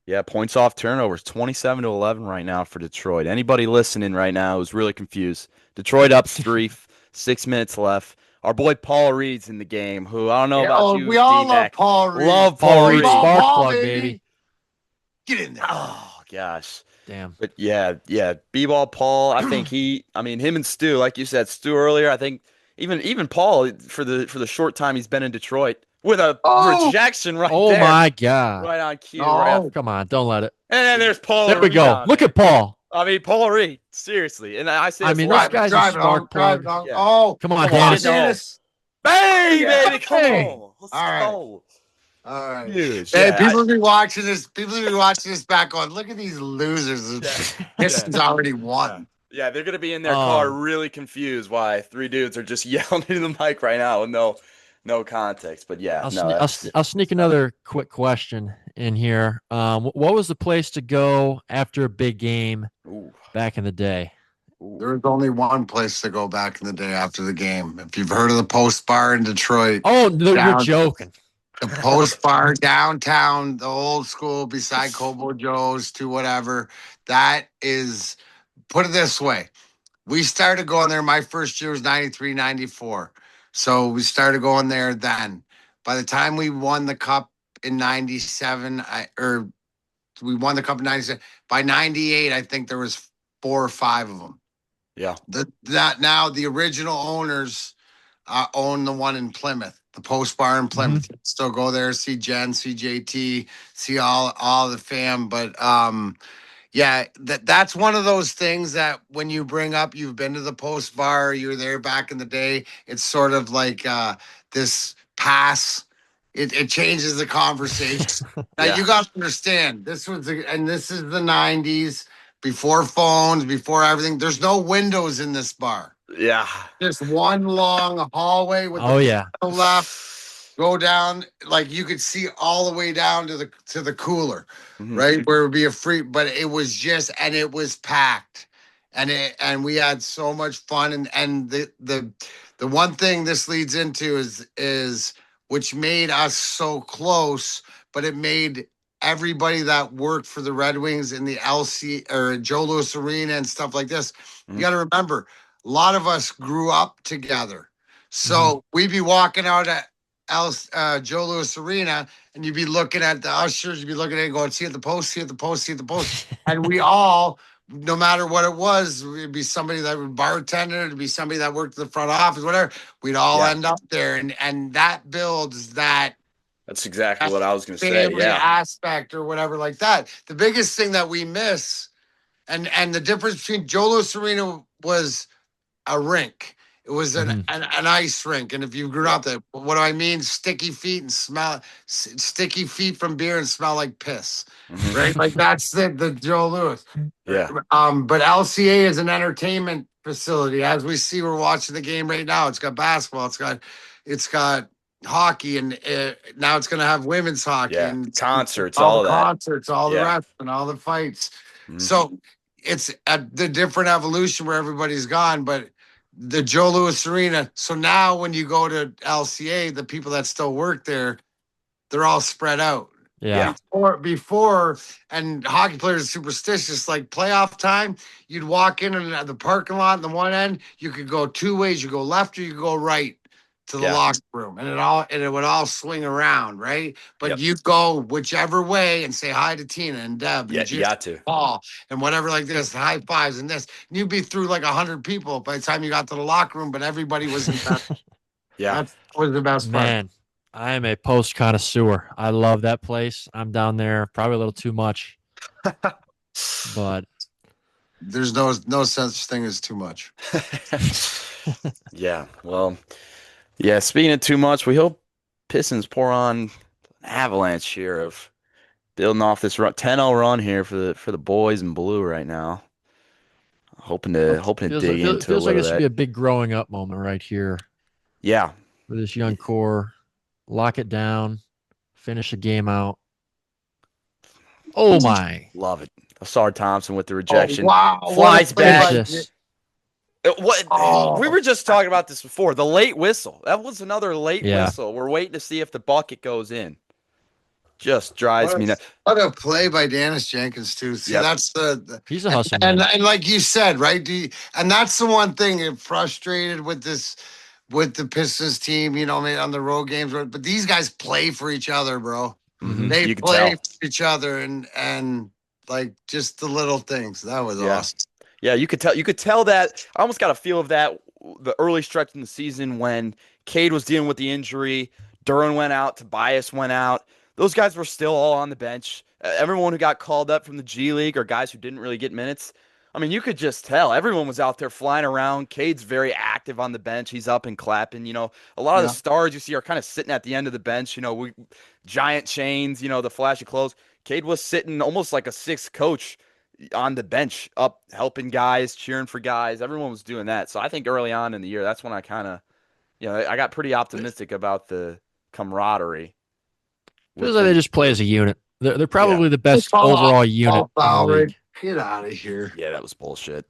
Yeah, points off turnovers, 27-11 right now for Detroit. Anybody listening right now who's really confused, Detroit up 3, 6 minutes left. Our boy Paul Reed's in the game, who I don't know about you, we all love Paul Reed. Love Paul Reed. Spark plug, baby. Get in there. Oh, gosh. Damn. But yeah, B-ball Paul, I think him and Stu, like you said, Stu earlier, I think even Paul for the short time he's been in Detroit with a rejection right there. Oh my God. Right on cue. Come on, don't let it. And then there's Paul. There we go. Look at Paul. I mean, Paul Reed, seriously. And I say, this guy's a spark plug. Come on, Dennis. Bang, baby, come on. Let's go. All right. Huge. Hey, people be watching this. People be watching this back on. Look at these losers. Pistons already won. Yeah, they're gonna be in their car really confused why 3 dudes are just yelling into the mic right now with no context. But yeah, I'll sneak another quick question in here. What was the place to go after a big game Ooh. back in the day? There was only one place to go back in the day after the game. If you've heard of the Post Bar in Detroit. Oh, you're joking. The Post Bar downtown, the old school beside Cobo Joe's to whatever. That is, put it this way. We started going there. My first year was 93, 94. So we started going there then. By the time we won the cup in 97, we won the cup in 97. By 98, I think there was 4 or 5 of them. Yeah. Now the original owners own the one in Plymouth, the Post Bar in Plymouth. Mm-hmm. Still go there, see Jen, see JT, see all the fam. But yeah, that's one of those things that when you bring up, you've been to the Post Bar, you were there back in the day. It's sort of like this pass. It changes the conversation. Now you got to understand, this is the 90s, before phones, before everything. There's no windows in this bar. Yeah. Just one long hallway with the left. Go down, like you could see all the way down to the cooler, right? Where it would be a free, but it was just, and it was packed. And we had so much fun. And the one thing this leads into is which made us so close, but it made everybody that worked for the Red Wings in the LC or Joe Louis Arena and stuff like this. You got to remember, a lot of us grew up together. So we'd be walking out at Joe Louis Arena, and you'd be looking at the ushers, you'd be looking at it going, see at the post, see at the post, see at the post. And we all, no matter what it was, it'd be somebody that would bartender, it'd be somebody that worked in the front office, whatever. We'd all end up there. And that builds that. That's exactly what I was going to say. Family Yeah. aspect or whatever like that. The biggest thing that we miss, and the difference between Joe Louis Arena was a rink. It was an ice rink. And if you grew up there, what do I mean? Sticky feet from beer and smell like piss. Right? Like that's the Joe Louis. Yeah. But LCA is an entertainment facility. As we see, we're watching the game right now. It's got basketball. It's got hockey, and now it's going to have women's hockey and concerts, all the that. Concerts, all the rest, and all the fights. So it's the different evolution where everybody's gone, but the Joe Louis Arena. So now when you go to LCA, the people that still work there, they're all spread out. Yeah. Before, and hockey players are superstitious, like playoff time, you'd walk in and the parking lot on the one end, you could go 2 ways. You go left or you go right to the locker room, and it would all swing around, right? But you go whichever way and say hi to Tina and Deb and you got to Paul and whatever like this, high fives and this. And you'd be through like 100 people by the time you got to the locker room, but everybody was in that. That was the best part. Man, I am a post connoisseur. I love that place. I'm down there probably a little too much, but there's no such thing as too much. Yeah. Well. Yeah, speaking of too much, we hope Pistons pour on an avalanche here of building off this 10-0 run here for the boys in blue right now. Hoping to dig into it. Feels like this should be a big growing up moment right here. Yeah. For this young core, lock it down, finish the game out. Oh my! Love it. Asar Thompson with the rejection. Oh, wow! Flies back. Oh. We were just talking about this before. The late whistle. That was another late whistle. We're waiting to see if the bucket goes in. Just drives me nuts. What a play by Dennis Jenkins too. See, that's he's a hustler. And like you said, right? And that's the one thing that frustrated with the Pistons team, on the road games. But these guys play for each other, bro. Mm-hmm. They play for each other, and like just the little things. That was awesome. Yeah, you could tell that. I almost got a feel of that the early stretch in the season when Cade was dealing with the injury, Duran went out, Tobias went out. Those guys were still all on the bench. Everyone who got called up from the G League or guys who didn't really get minutes, I mean, you could just tell everyone was out there flying around. Cade's very active on the bench. He's up and clapping. A lot of the stars you see are kind of sitting at the end of the bench. Giant chains. The flashy clothes. Cade was sitting almost like a sixth coach on the bench, up helping guys, cheering for guys. Everyone was doing that. So I think early on in the year, that's when I kind of, I got pretty optimistic about the camaraderie. Feels like they just play as a unit. They're probably the best overall unit in the league. Get out of here. Yeah, that was bullshit.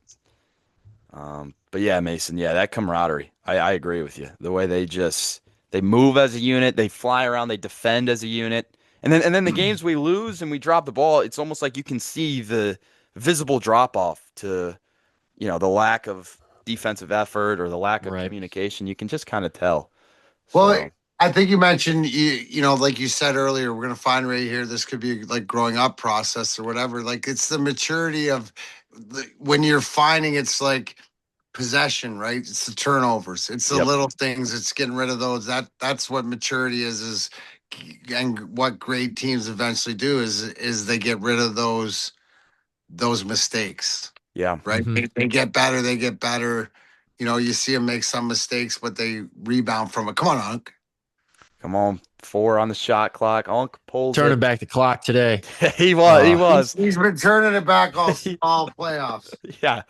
But yeah, Mason, yeah, that camaraderie. I agree with you. The way they move as a unit, they fly around, they defend as a unit. And then the games we lose and we drop the ball, it's almost like you can see the visible drop off to, the lack of defensive effort or the lack of communication. You can just kind of tell. Well, So, I think you mentioned, like you said earlier, we're going to find right here, this could be like growing up process or whatever. Like it's the maturity of when you're finding it's like possession, right? It's the turnovers. It's the little things. It's getting rid of those. That's what maturity is, and what great teams eventually do is they get rid of those mistakes. yeah. Right. They get better. They get better. You see them make some mistakes, but they rebound from it. Come on, Unc. Come on. 4 on the shot clock. Unc pulls Turning back the clock today. He was. He's been turning it back all playoffs. Yeah,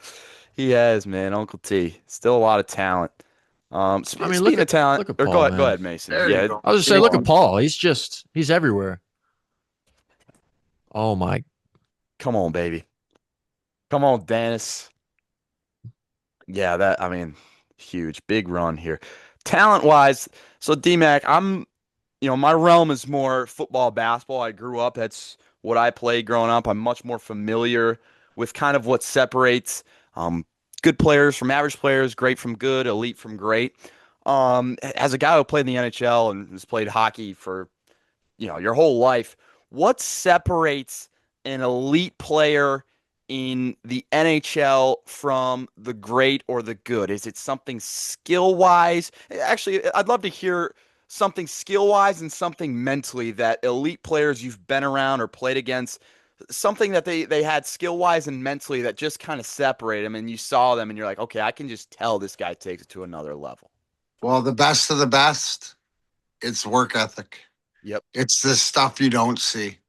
he has, man. Uncle T. Still a lot of talent. Speaking of talent, look at Paul, go ahead, Mason. Yeah, I was just saying, look at Paul. He's everywhere. Oh my! Come on, baby. Come on, Dennis. Yeah, huge, big run here. Talent-wise, so DMAC, my realm is more football, basketball. I grew up. That's what I played growing up. I'm much more familiar with kind of what separates good players from average players, great from good, elite from great. As a guy who played in the NHL and has played hockey for, your whole life, what separates an elite player in the NHL from the great or the good? Is it something skill-wise? Actually, I'd love to hear something skill-wise and something mentally that elite players you've been around or played against, something that they had skill-wise and mentally that just kind of separate them, and you saw them and you're like, okay, I can just tell this guy takes it to another level. Well, the best of the best, it's work ethic. Yep. It's the stuff you don't see.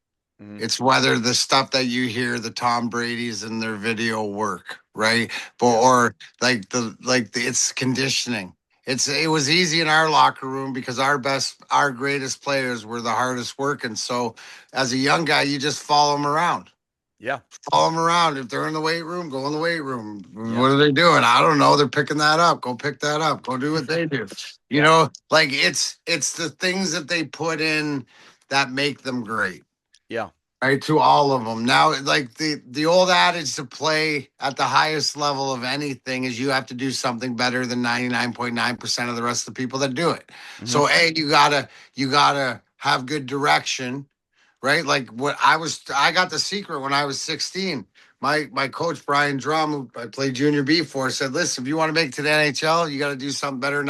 Mm-hmm. It's whether the stuff that you hear the Tom Brady's in their video work, right? Or it's conditioning. It was easy in our locker room because our greatest players were the hardest working. So as a young guy, you just follow them around. Yeah. Follow them around. If they're in the weight room, go in the weight room. Yeah. What are they doing? I don't know. They're picking that up. Go pick that up. Go do what they do. It's the things that they put in that make them great. Yeah. Right, to all of them. Now, like the old adage to play at the highest level of anything is you have to do something better than 99.9% of the rest of the people that do it. Mm-hmm. So you gotta have good direction, right? Like I got the secret when I was 16. My coach, Brian Drum, who I played junior B for, said, listen, if you want to make it to the NHL, you got to do something better than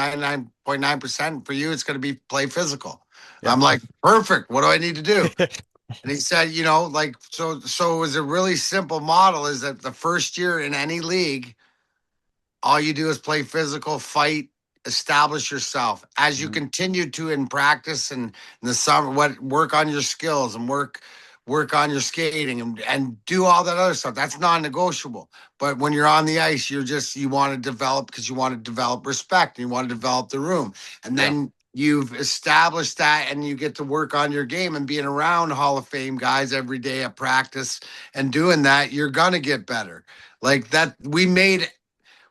99.9%. For you, it's going to be play physical. Yeah. I'm like, perfect. What do I need to do? And he said, so it was a really simple model is that the first year in any league, all you do is play physical, fight, establish yourself. As you continue to in practice and in the summer, work on your skills and work on your skating and do all that other stuff. That's non-negotiable. But when you're on the ice, you want to develop because you want to develop respect and you want to develop the room. And then you've established that and you get to work on your game and being around Hall of Fame guys every day at practice and doing that, you're going to get better. Like that, we made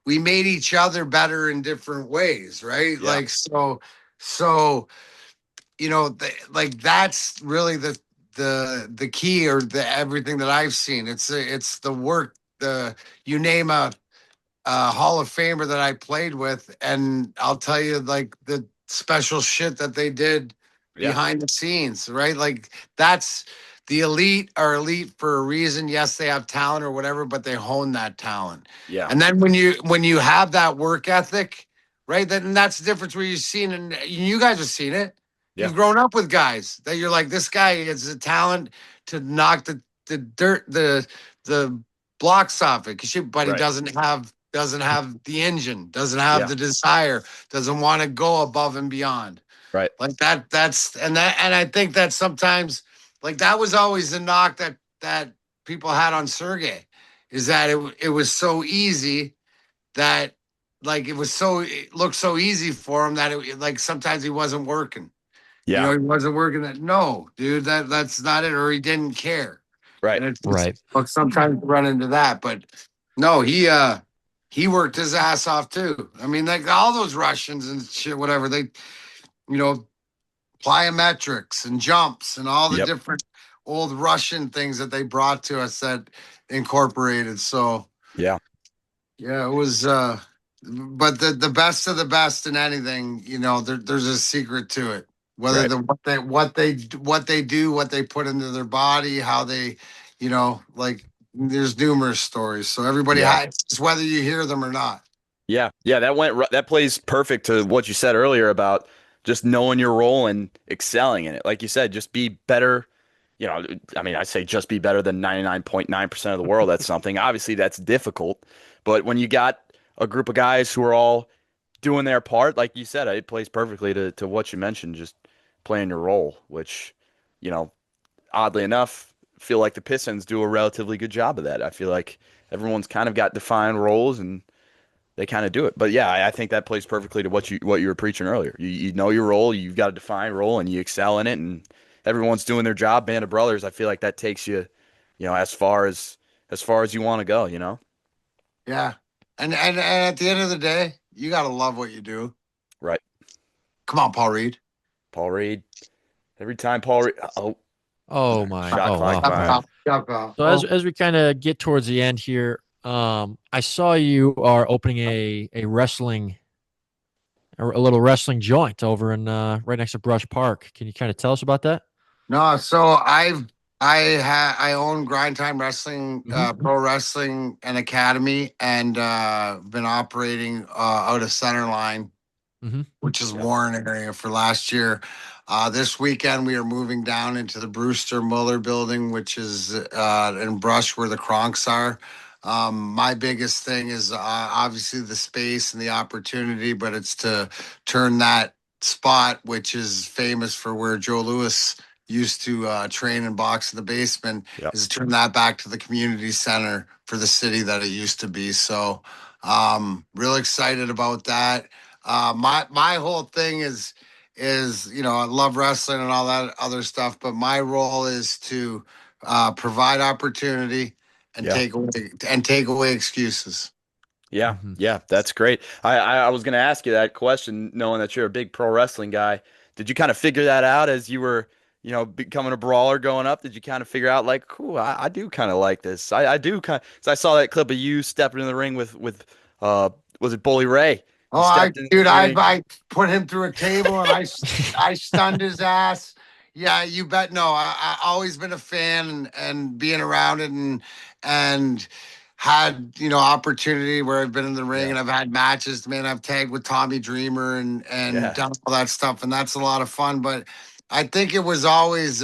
each other better in different ways, right? Yeah. Like, so, that's really the key or everything that I've seen. It's the work, you name a Hall of Famer that I played with. And I'll tell you like the special shit that they did behind the scenes, right? Like that's the elite are elite for a reason. Yes, they have talent or whatever, but they hone that talent. Yeah. And then when you have that work ethic, right? Then that's the difference where you've seen, and you guys have seen it. Yeah. You've grown up with guys that you're like, this guy has a talent to knock the dirt, the blocks off it, but he doesn't have the engine, doesn't have the desire, doesn't want to go above and beyond. Right. Like and I think that sometimes like that was always the knock that people had on Sergey is that it was so easy that like it looked so easy for him that it like sometimes he wasn't working. You Yeah. know, he wasn't working that. No, dude, that's not it. Or he didn't care. Right. And it's Right. but sometimes you run into that. But no, he worked his ass off too. I mean, like all those Russians and shit, whatever, they, you know, plyometrics and jumps and all the Yep. different old Russian things that they brought to us that incorporated. So Yeah. yeah, it was but the best of the best in anything, you know, there's a secret to it. Whether Right. the what they do, what they put into their body, how they, you know, like there's numerous stories. So everybody Yeah. has, it's whether you hear them or not. Yeah. Yeah. That plays perfect to what you said earlier about just knowing your role and excelling in it. Like you said, just be better. You know, I mean, I say just be better than 99.9% of the world at something. Obviously, that's difficult. But when you got a group of guys who are all doing their part, like you said, it plays perfectly to what you mentioned, just playing your role, which, you know, oddly enough, feel like the Pistons do a relatively good job of that. I feel like everyone's kind of got defined roles and they kind of do it. But yeah, I think that plays perfectly to what you were preaching earlier. You know your role, you've got a defined role, and you excel in it, and everyone's doing their job. Band of brothers. I feel like that takes you, you know, as far as you want to go. You know. Yeah. And at the end of the day, you gotta love what you do. Right. Come on, Paul Reed. Paul Reed. Every time Paul Reed. Oh, Oh my. shot Oh clock wow. Stop, All time. right. stop, stop, stop. So Oh, as we kind of get towards the end here, I saw you are opening a little wrestling joint over in right next to Brush Park. Can you kind of tell us about that? no, so I own Grind Time Wrestling, Hmm. Pro Wrestling and Academy, and been operating out of Centerline, Hmm. which is Yep. Warren area for last year. This weekend we are moving down into the Brewster Muller building, which is in Brush where the Kronks are. My biggest thing is obviously the space and the opportunity, but it's to turn that spot, which is famous for where Joe Louis used to train and box in the basement, Yep. is turn that back to the community center for the city that it used to be. So real excited about that. My whole thing is you know, I love wrestling and all that other stuff, but my role is to provide opportunity and Yeah. take away excuses. Yeah, Hmm. yeah, that's great. I was going to ask you that question, knowing that you're a big pro wrestling guy. Did you kind of figure that out as you were, you know, becoming a brawler going up? Did you kind of figure out like, cool, I do kind of like this. I do kind of. So I saw that clip of you stepping in the ring with uh, was it Bully Ray? Oh, You stepped in dude, the ring. I put him through a table and I stunned his ass. Yeah, you bet. No, I always been a fan and being around it and had, you know, opportunity where I've been in the ring Yeah, and I've had matches. Man, I've tagged with Tommy Dreamer and yeah, done all that stuff, and that's a lot of fun. But I think it was always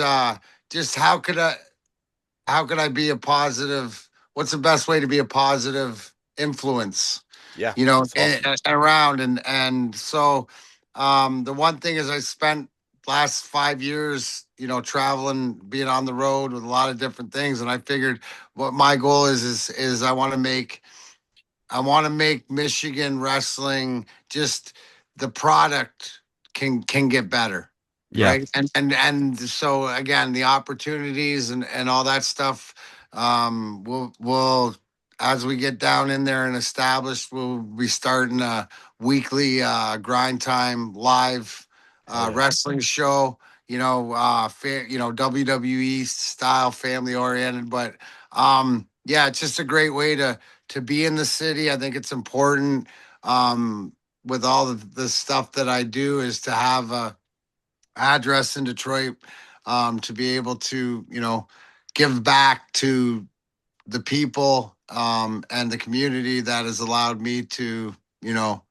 just how could I be a positive? What's the best way to be a positive influence? yeah. You know, That's awesome. around and so the one thing is I spent last 5 years, you know, traveling, being on the road with a lot of different things, and I figured what my goal is I want to make Michigan wrestling just the product can get better, Yeah. right? And so again, the opportunities and all that stuff. We'll as we get down in there and established, we'll be starting a weekly grind time live Hell yeah. wrestling show. WWE style, family oriented, but yeah, it's just a great way to be in the city. I think it's important with all of the stuff that I do is to have a address in Detroit to be able to, you know, give back to the people and the community that has allowed me to, you know,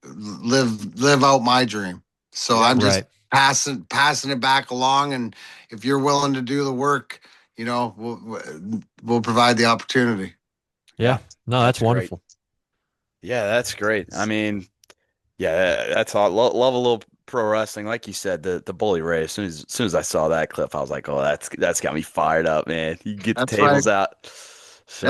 live out my dream. So Yeah. I'm just Right. passing it back along, and if you're willing to do the work, you know, we'll provide the opportunity. Yeah. Yeah. No, that's That's great. wonderful. Yeah, that's great. I mean, yeah, that's all. Love a little pro wrestling, like you said. The Bully Ray. As soon as I saw that clip, I was like, oh, that's got me fired up, man. You get the That's why tables out. So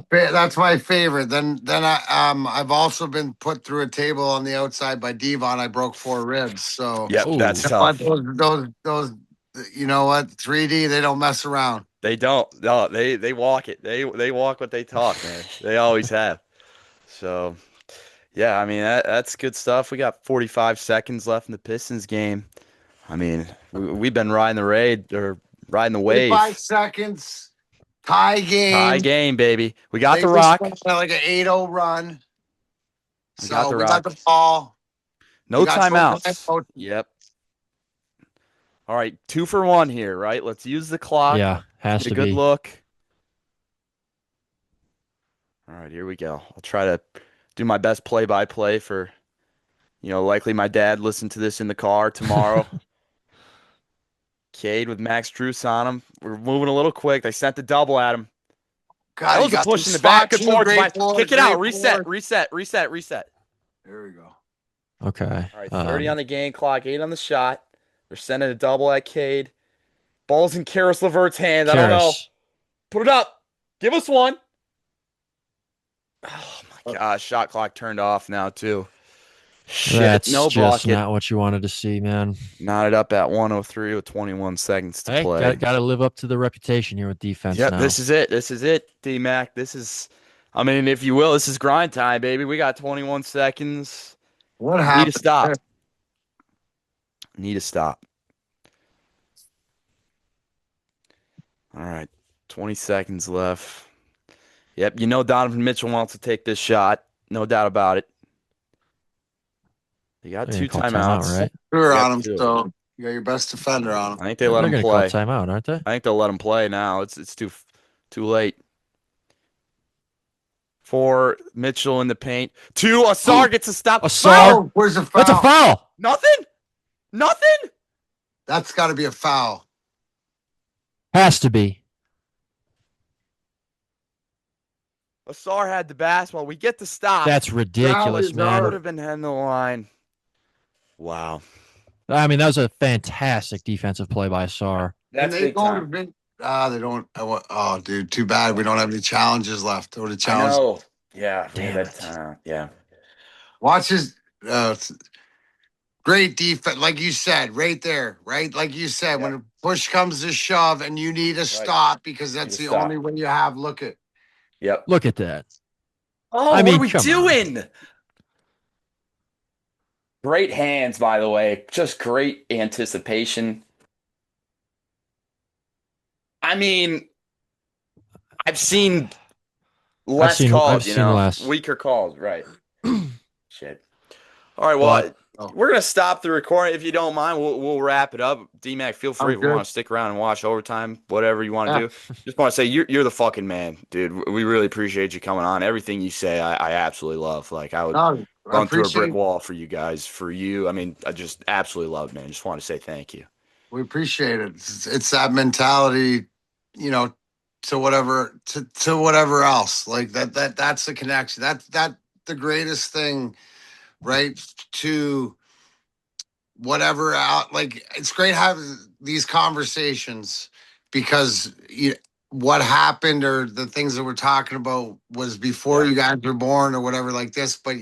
that's my favorite. Then I've also been put through a table on the outside by Devon. I broke 4 ribs. So yep, Ooh. that's you know what, tough. those you know what, 3D, they don't mess around. They don't. No, they walk it. They walk what they talk, man. They always have. So yeah, I mean that's good stuff. We got 45 seconds left in the Pistons game. I mean, we've been riding the riding the 45 wave. seconds, tie Tie game. game, baby. We got They the just rock. went on like an 8-0 run. We got So the we got rock. the ball. No We got timeouts. timeouts. Yep. All right, 2 for 1 here, right? Let's use the clock. Yeah, has Get a to good be. look. All right, here we go. I'll try to do my best play-by-play for, likely my dad listened to this in the car tomorrow. Cade with Max Truce on him. We're moving a little quick. They sent the double at him. God, That you was a got push some in the back. Good spots, forward. great forward, Kick it great out. Reset. forward. There we go. Okay. All right, 30 on the game clock, 8 on the shot. They're sending a double at Cade. Ball's in Karis LeVert's hands. I don't know. Karis. Put it up. Give us one. Oh my gosh, shot clock turned off now too. Shit, That's no just bucket. not what you wanted to see, man. Knotted up at 103 with 21 seconds to Hey, play. got to live up to the reputation here with defense Yep, now. this is it. This is it, DMAC. This is, I mean, if you will, this is grind time, baby. We got 21 seconds. What Need happened? to stop. Need to stop. All right, 20 seconds left. Yep, Donovan Mitchell wants to take this shot. No doubt about it. They got They're 2 gonna call timeout, timeouts. right? You're Yep, on him, 2. so you got your best defender on him. I think they let They're him gonna call play. timeout, aren't they? I think they'll let him play now. It's too late. For Mitchell in the paint. 2, Asar gets a stop. Asar. Where's the foul? That's a foul. Nothing. Nothing. That's got to be a foul. Has to be. Asar had the basketball. We get the stop. That's ridiculous, That That would man. have been heading the line. Wow. I mean, that was a fantastic defensive play by Asar. And they don't. They don't. Oh, dude, too bad we don't have any challenges left. Or the challenge. know. Yeah. Damn it. Yeah. Watch his great defense, like you said, right there, right? Like you said, when a push comes to shove and you need a stop because that's the only way you have. Look at. Yep. Look at that. Oh, I what mean, are we come on. doing? Great hands, by the way. Just great anticipation. I mean, I've seen less calls, I've seen less. weaker calls, right? Shit. All right, well, we're gonna stop the recording if you don't mind. We'll wrap it up. DMAC, feel free if you want to stick around and watch overtime, whatever you want to do. Just want to say you're the fucking man, dude. We really appreciate you coming on. Everything you say, I absolutely love. Like I would run through a brick wall for you guys. For you, I mean, I just absolutely love it, man. Just want to say thank you. We appreciate it. It's that mentality, to whatever else. Like that's the connection. That the greatest thing, right? To whatever out. Like it's great having these conversations because what happened or the things that we're talking about was before you guys were born or whatever like this. But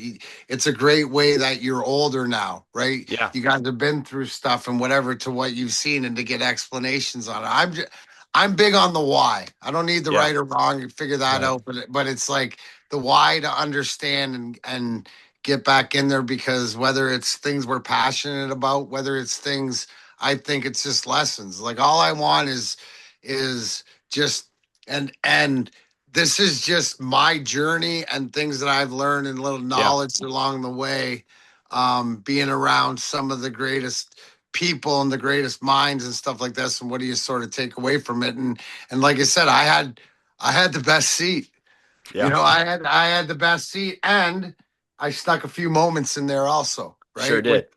it's a great way that you're older now, right? Yeah. You guys have been through stuff and whatever to what you've seen and to get explanations on it. I'm big on the why. I don't need the right or wrong and figure that out, but it's like the why to understand and get back in there because whether it's things we're passionate about, whether it's things I think it's just lessons. Like all I want is just and this is just my journey and things that I've learned and little knowledge along the way. Being around some of the greatest people and the greatest minds and stuff like this, and what do you sort of take away from it? And like I said, I had the best seat. Yeah. I had the best seat, and I stuck a few moments in there also. Right? Sure did.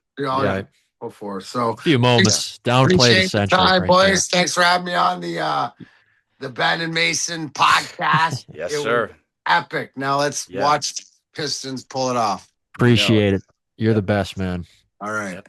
Before. So a few moments. Downplay the century. Time, right boys. there. Thanks for having me on the Ben and Mason podcast. Yes, It sir. was epic. Now let's watch Pistons pull it off. Appreciate it. You're the best, man. All right.